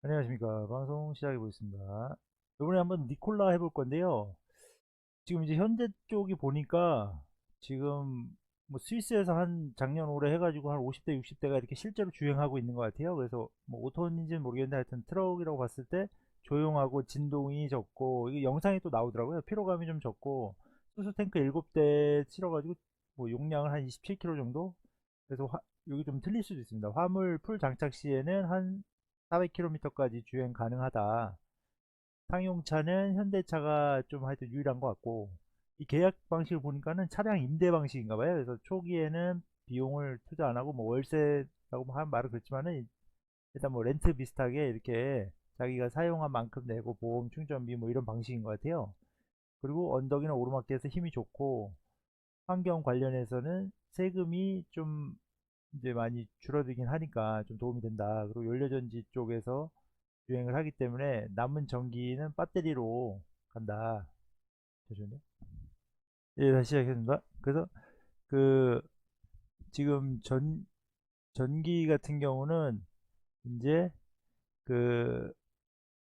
안녕하십니까. 방송 시작해 보겠습니다. 이번에 한번 니콜라 해볼 건데요. 지금 이제 현대 쪽이 보니까 지금 뭐 스위스에서 한 작년 올해 해가지고 한 50대, 60대가 이렇게 실제로 주행하고 있는 것 같아요. 그래서 뭐 오토인지는 모르겠는데 하여튼 트럭이라고 봤을 때 조용하고 진동이 적고 이게 영상이 또 나오더라고요. 피로감이 좀 적고 수소 탱크 7대 실어가지고 뭐 용량은 한 27kg 정도. 그래서 여기 좀 틀릴 수도 있습니다. 화물 풀 장착 시에는 한 400km까지 주행 가능하다. 상용차는 현대차가 좀 하여튼 유일한 것 같고, 이 계약 방식을 보니까는 차량 임대 방식인가 봐요. 그래서 초기에는 비용을 투자 안 하고 뭐 월세라고 한 말은 그렇지만은 일단 뭐 렌트 비슷하게 이렇게 자기가 사용한 만큼 내고 보험 충전비 뭐 이런 방식인 것 같아요. 그리고 언덕이나 오르막길에서 힘이 좋고 환경 관련해서는 세금이 좀 이제 많이 줄어들긴 하니까 좀 도움이 된다. 그리고 연료전지 쪽에서 주행을 하기 때문에 남은 전기는 배터리로 간다. 잠시만요. 예, 다시 시작했습니다. 그래서 그 지금 전기 같은 경우는 이제 그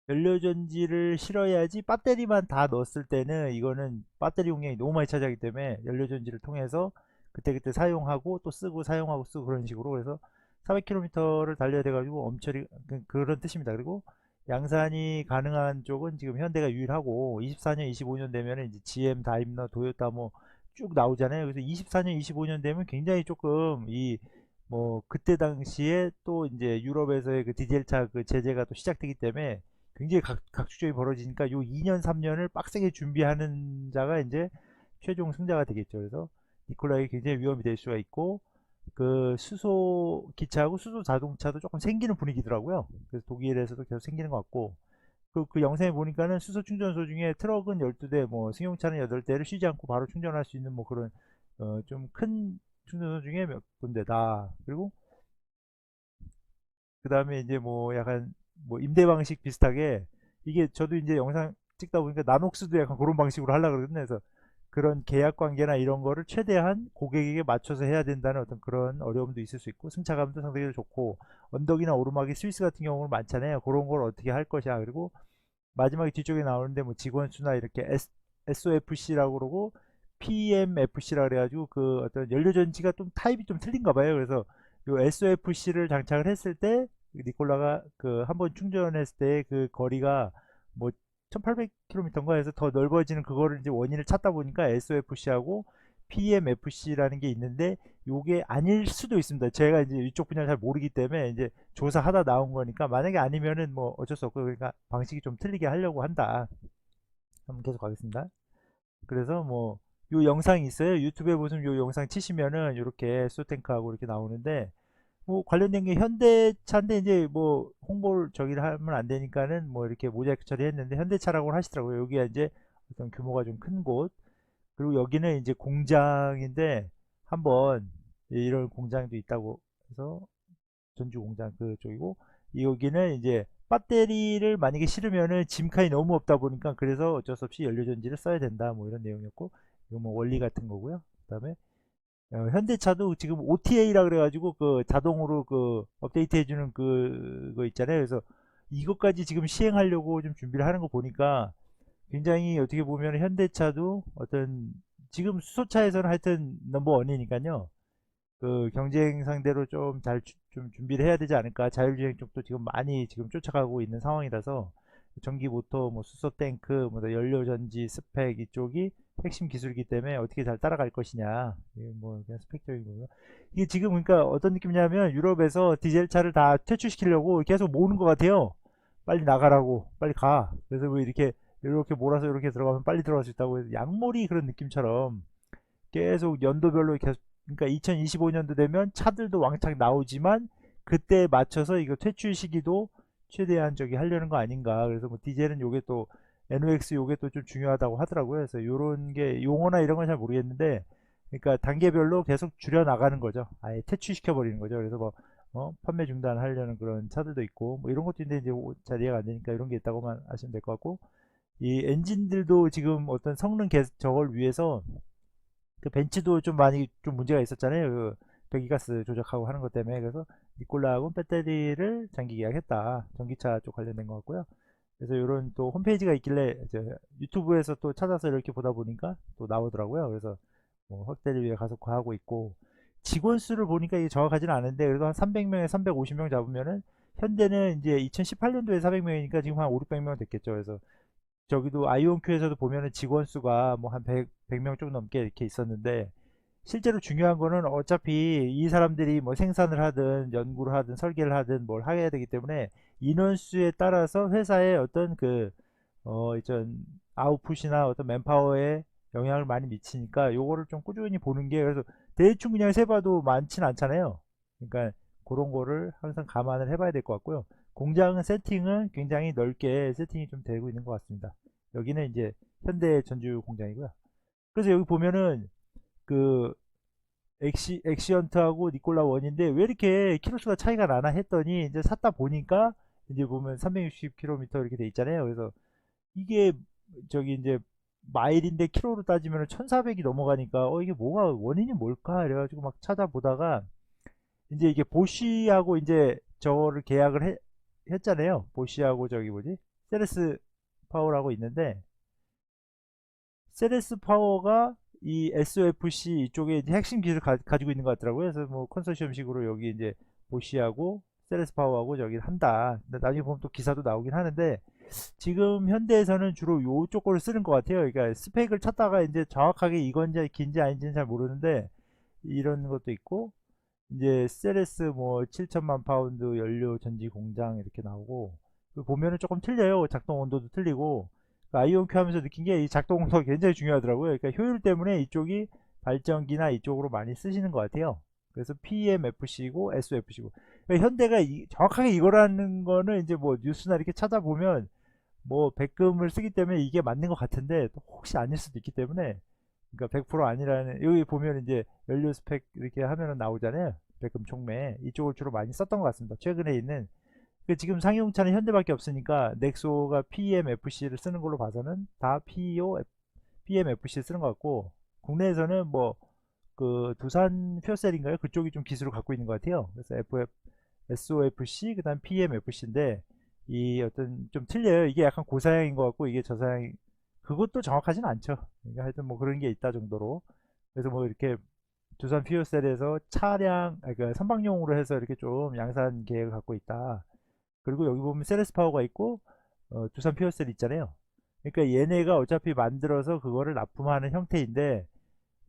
연료전지를 실어야지 배터리만 다 넣었을 때는 이거는 배터리 용량이 너무 많이 차지하기 때문에 연료전지를 통해서 그때그때 사용하고 또 쓰고 사용하고 쓰고 그런 식으로. 그래서 400km를 달려야 돼가지고 엄청 그런 뜻입니다. 그리고 양산이 가능한 쪽은 지금 현대가 유일하고 24년 25년 되면 이제 GM 다임러 도요타 뭐 쭉 나오잖아요. 그래서 24년 25년 되면 굉장히 조금 이 뭐 그때 당시에 또 이제 유럽에서의 그 디젤차 그 제재가 또 시작되기 때문에 굉장히 각축적이 벌어지니까 요 2년 3년을 빡세게 준비하는 자가 이제 최종 승자가 되겠죠. 그래서 니콜라이 굉장히 위험이 될 수가 있고, 그 수소 기차하고 수소 자동차도 조금 생기는 분위기더라고요. 그래서 독일에서도 계속 생기는 것 같고, 그 영상에 보니까는 수소 충전소 중에 트럭은 12대, 뭐 승용차는 8대를 쉬지 않고 바로 충전할 수 있는 뭐 그런 좀 큰 충전소 중에 몇 군데다. 그리고 그 다음에 이제 뭐 약간 뭐 임대 방식 비슷하게, 이게 저도 이제 영상 찍다 보니까 나녹스도 약간 그런 방식으로 하려고 그러거든요. 그래서 그런 계약 관계나 이런 거를 최대한 고객에게 맞춰서 해야 된다는 어떤 그런 어려움도 있을 수 있고, 승차감도 상당히 좋고, 언덕이나 오르막이 스위스 같은 경우는 많잖아요. 그런 걸 어떻게 할 것이야. 그리고 마지막에 뒤쪽에 나오는데 뭐 직원 수나 이렇게 SOFC라고 그러고 PMFC라 그래가지고 그 어떤 연료전지가 좀 타입이 좀 틀린가 봐요. 그래서 요 SOFC를 장착을 했을 때 니콜라가 그 한 번 충전했을 때 그 거리가 뭐 1800km인가 해서 더 넓어지는 그거를 이제 원인을 찾다 보니까 SOFC하고 PMFC라는 게 있는데, 요게 아닐 수도 있습니다. 제가 이제 이쪽 분야를 잘 모르기 때문에 이제 조사하다 나온 거니까, 만약에 아니면은 뭐 어쩔 수 없고, 그러니까 방식이 좀 틀리게 하려고 한다. 한번 계속 가겠습니다. 그래서 뭐 요 영상이 있어요. 유튜브에 보시면 요 영상 치시면은 이렇게 소탱크하고 이렇게 나오는데, 뭐 관련된 게 현대차인데 이제 뭐 홍보를 저기를 하면 안 되니까는 뭐 이렇게 모자이크 처리했는데 현대차라고 하시더라고요. 여기가 이제 어떤 규모가 좀 큰 곳. 그리고 여기는 이제 공장인데, 한번 이런 공장도 있다고 해서 전주 공장 그쪽이고, 여기는 이제 배터리를 만약에 실으면은 짐칸이 너무 없다 보니까 그래서 어쩔 수 없이 연료전지를 써야 된다, 뭐 이런 내용이었고, 이거 뭐 원리 같은 거고요. 그다음에 현대차도 지금 OTA라 그래가지고 그 자동으로 그 업데이트 해주는 그거 있잖아요. 그래서 이것까지 지금 시행하려고 좀 준비를 하는 거 보니까 굉장히 어떻게 보면 현대차도 어떤 지금 수소차에서는 하여튼 넘버 원이니까요. 그 경쟁 상대로 좀 잘 좀 준비를 해야 되지 않을까. 자율주행 쪽도 지금 많이 지금 쫓아가고 있는 상황이라서 전기 모터, 뭐 수소 탱크, 뭐 연료 전지 스펙 이쪽이 핵심 기술이기 때문에 어떻게 잘 따라갈 것이냐. 이게 뭐 그냥 스펙적인 거고요. 이게 지금 그러니까 어떤 느낌이냐면 유럽에서 디젤 차를 다 퇴출시키려고 계속 모으는 것 같아요. 빨리 나가라고, 빨리 가. 그래서 왜 이렇게 몰아서 이렇게 들어가면 빨리 들어갈 수 있다고 해서 양몰이 그런 느낌처럼 계속 연도별로 계속, 그러니까 2025년도 되면 차들도 왕창 나오지만 그때에 맞춰서 이거 퇴출 시기도 최대한 저기 하려는 거 아닌가. 그래서 뭐 디젤은 요게 또 NOx 요게 또 좀 중요하다고 하더라고요. 그래서 요런 게 용어나 이런 건 잘 모르겠는데, 그러니까 단계별로 계속 줄여 나가는 거죠. 아예 퇴출시켜 버리는 거죠. 그래서 뭐 판매 중단하려는 그런 차들도 있고 뭐 이런 것도 있는데, 이제 잘 이해가 안 되니까 이런 게 있다고만 아시면 될 것 같고, 이 엔진들도 지금 어떤 성능 저걸 위해서 그 벤츠도 좀 많이 좀 문제가 있었잖아요. 그 배기가스 조작하고 하는 것 때문에. 그래서 니콜라하고 배터리를 장기 계약했다. 전기차 쪽 관련된 것 같고요. 그래서 이런 또 홈페이지가 있길래 이제 유튜브에서 또 찾아서 이렇게 보다 보니까 또 나오더라고요. 그래서 뭐 확대를 위해 가속화하고 있고, 직원 수를 보니까 이게 정확하지는 않은데 그래도 한 300명에 350명 잡으면은, 현대는 이제 2018년도에 400명이니까 지금 한 5, 600명 됐겠죠. 그래서 저기도 아이온큐에서도 보면은 직원 수가 뭐 한 100명 좀 넘게 이렇게 있었는데, 실제로 중요한 거는 어차피 이 사람들이 뭐 생산을 하든 연구를 하든 설계를 하든 뭘 해야 되기 때문에, 인원수에 따라서 회사의 어떤 그 이전 아웃풋이나 어떤 맨파워에 영향을 많이 미치니까 요거를 좀 꾸준히 보는 게, 그래서 대충 그냥 세봐도 많진 않잖아요. 그러니까 그런 거를 항상 감안을 해봐야 될 것 같고요. 공장은 세팅은 굉장히 넓게 세팅이 좀 되고 있는 것 같습니다. 여기는 이제 현대 전주 공장이고요. 그래서 여기 보면은 그 엑시언트하고 니콜라 원인데 왜 이렇게 키로수가 차이가 나나 했더니, 이제 샀다 보니까 이제 보면 360km 이렇게 돼 있잖아요. 그래서 이게 저기 이제 마일인데 키로로 따지면 1400이 넘어가니까 이게 뭐가 원인이 뭘까 이래가지고 막 찾아보다가, 이제 이게 보쉬하고 이제 저거를 했잖아요. 보쉬하고 저기 뭐지, 세레스 파워라고 있는데, 세레스 파워가 이 SOFC 이쪽에 이제 핵심 기술을 가지고 있는 것 같더라고요. 그래서 뭐 컨소시엄식으로 여기 이제 보쉬하고 세레스 파워하고 저기 한다. 근데 나중에 보면 또 기사도 나오긴 하는데, 지금 현대에서는 주로 요쪽 거를 쓰는 것 같아요. 그러니까 스펙을 찾다가 이제 정확하게 이건지 긴지 아닌지는 잘 모르는데, 이런 것도 있고, 이제 세레스 뭐 7천만 파운드 연료 전지 공장 이렇게 나오고, 보면은 조금 틀려요. 작동 온도도 틀리고. 아이온큐 하면서 느낀 게 이 작동 온도가 굉장히 중요하더라고요. 그러니까 효율 때문에 이쪽이 발전기나 이쪽으로 많이 쓰시는 것 같아요. 그래서 PMFC고 SOFC고. 그러니까 현대가 정확하게 이거라는 거는 이제 뭐 뉴스나 이렇게 찾아보면 뭐 백금을 쓰기 때문에 이게 맞는 것 같은데, 또 혹시 아닐 수도 있기 때문에, 그러니까 100% 아니라는, 여기 보면 이제 연료 스펙 이렇게 하면은 나오잖아요. 백금 촉매 이쪽을 주로 많이 썼던 것 같습니다. 최근에 있는 지금 상용차는 현대밖에 없으니까 넥소가 PMFC를 쓰는 걸로 봐서는 다 PMFC 쓰는 것 같고, 국내에서는 뭐 그 두산 퓨어셀인가요? 그쪽이 좀 기술을 갖고 있는 것 같아요. 그래서 SOFC 그다음 PMFC인데, 이 어떤 좀 틀려요. 이게 약간 고사양인 것 같고 이게 저사양, 그것도 정확하진 않죠. 그러니까 하여튼 뭐 그런 게 있다 정도로. 그래서 뭐 이렇게 두산 퓨어셀에서 그러니까 선박용으로 해서 이렇게 좀 양산 계획을 갖고 있다. 그리고 여기 보면 세레스 파워가 있고 두산 퓨어셀 있잖아요. 그러니까 얘네가 어차피 만들어서 그거를 납품하는 형태인데,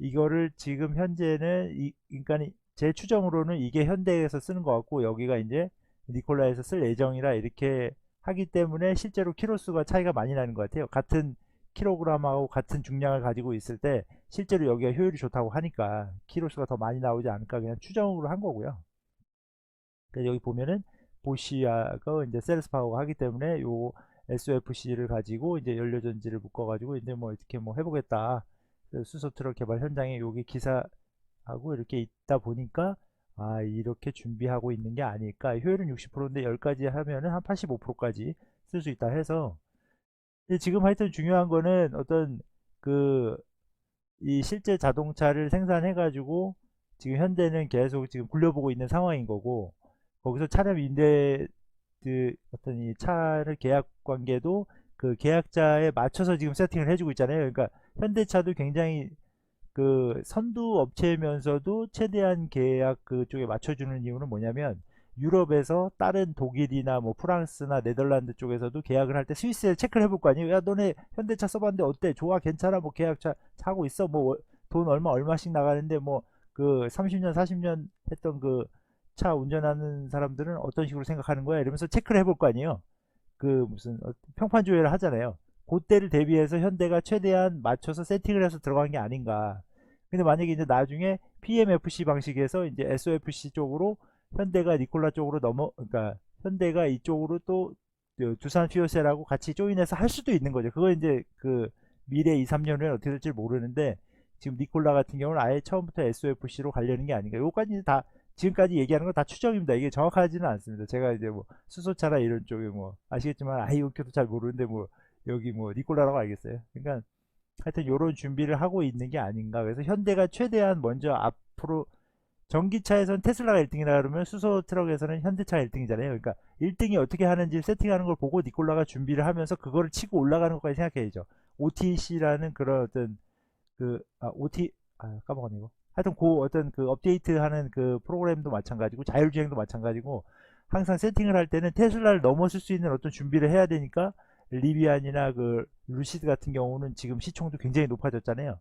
이거를 지금 현재는 그러니까 제 추정으로는 이게 현대에서 쓰는 것 같고 여기가 이제 니콜라에서 쓸 예정이라 이렇게 하기 때문에 실제로 키로수가 차이가 많이 나는 것 같아요. 같은 킬로그램하고 같은 중량을 가지고 있을 때 실제로 여기가 효율이 좋다고 하니까 키로수가 더 많이 나오지 않을까, 그냥 추정으로 한 거고요. 그래서 여기 보면은 보시아가 이제 세레스 파워가 하기 때문에 요 SOFC를 가지고 이제 연료전지를 묶어가지고 이제 뭐 이렇게 뭐 해보겠다. 수소 트럭 개발 현장에 여기 기사하고 이렇게 있다 보니까, 아 이렇게 준비하고 있는 게 아닐까. 효율은 60%인데 10가지 하면은 한 85%까지 쓸 수 있다 해서. 지금 하여튼 중요한 거는 어떤 그 이 실제 자동차를 생산해 가지고 지금 현대는 계속 지금 굴려보고 있는 상황인 거고, 거기서 차량 임대 어떤 이 차를 계약 관계도 그 계약자에 맞춰서 지금 세팅을 해주고 있잖아요. 그러니까 현대차도 굉장히 그 선두 업체면서도 최대한 계약 그쪽에 맞춰주는 이유는 뭐냐면, 유럽에서 다른 독일이나 뭐 프랑스나 네덜란드 쪽에서도 계약을 할 때 스위스에 체크를 해볼 거 아니에요. 야 너네 현대차 써봤는데 어때? 좋아? 괜찮아? 뭐 계약차 사고 있어? 뭐 돈 얼마씩 나가는데 뭐 그 30년 40년 했던 그 차 운전하는 사람들은 어떤 식으로 생각하는 거야? 이러면서 체크를 해볼 거 아니에요. 그 무슨 평판 조회를 하잖아요. 그때를 대비해서 현대가 최대한 맞춰서 세팅을 해서 들어간 게 아닌가. 근데 만약에 이제 나중에 PMFC 방식에서 이제 SOFC 쪽으로 현대가 니콜라 쪽으로 그러니까 현대가 이쪽으로 또 두산 퓨어셀하고 같이 조인해서 할 수도 있는 거죠. 그거 이제 그 미래 2, 3년 후에 어떻게 될지 모르는데, 지금 니콜라 같은 경우는 아예 처음부터 SOFC로 가려는 게 아닌가. 요까지 다 지금까지 얘기하는 건 다 추정입니다. 이게 정확하지는 않습니다. 제가 이제 뭐 수소차나 이런 쪽에 뭐 아시겠지만 아이오큐도 잘 모르는데 뭐 여기 뭐 니콜라라고 알겠어요. 그러니까 하여튼 요런 준비를 하고 있는 게 아닌가. 그래서 현대가 최대한 먼저 앞으로 전기차에서는 테슬라가 1등이라 그러면 수소 트럭에서는 현대차가 1등이잖아요. 그러니까 1등이 어떻게 하는지 세팅하는 걸 보고 니콜라가 준비를 하면서 그거를 치고 올라가는 것까지 생각해야죠. OTC라는 그런 어떤 OT 까먹었네 이거. 하여튼 그 어떤 그 업데이트하는 그 프로그램도 마찬가지고 자율주행도 마찬가지고 항상 세팅을 할 때는 테슬라를 넘어설 수 있는 어떤 준비를 해야 되니까 리비안이나 그 루시드 같은 경우는 지금 시총도 굉장히 높아졌잖아요.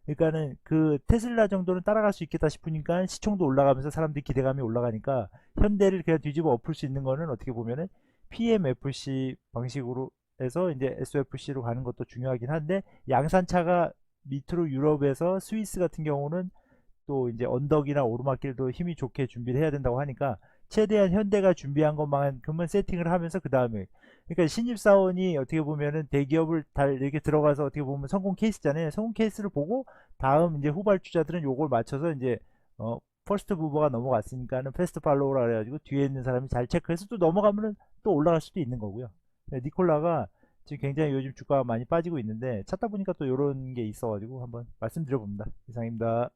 그러니까는 그 테슬라 정도는 따라갈 수 있겠다 싶으니까 시총도 올라가면서 사람들이 기대감이 올라가니까 현대를 그냥 뒤집어 엎을 수 있는 거는 어떻게 보면은 PMFC 방식으로 해서 이제 SOFC로 가는 것도 중요하긴 한데 양산차가 밑으로 유럽에서 스위스 같은 경우는 또 이제 언덕이나 오르막길도 힘이 좋게 준비를 해야 된다고 하니까 최대한 현대가 준비한 것만큼은 세팅을 하면서 그 다음에 그러니까 신입사원이 어떻게 보면은 대기업을 다 이렇게 들어가서 어떻게 보면 성공 케이스잖아요. 성공 케이스를 보고 다음 이제 후발주자들은 요걸 맞춰서 이제 퍼스트 무버가 넘어갔으니까는 패스트 팔로우라 그래가지고 뒤에 있는 사람이 잘 체크해서 또 넘어가면은 또 올라갈 수도 있는 거고요. 니콜라가 지금 굉장히 요즘 주가가 많이 빠지고 있는데 찾다 보니까 또 이런 게 있어가지고 한번 말씀드려봅니다. 이상입니다.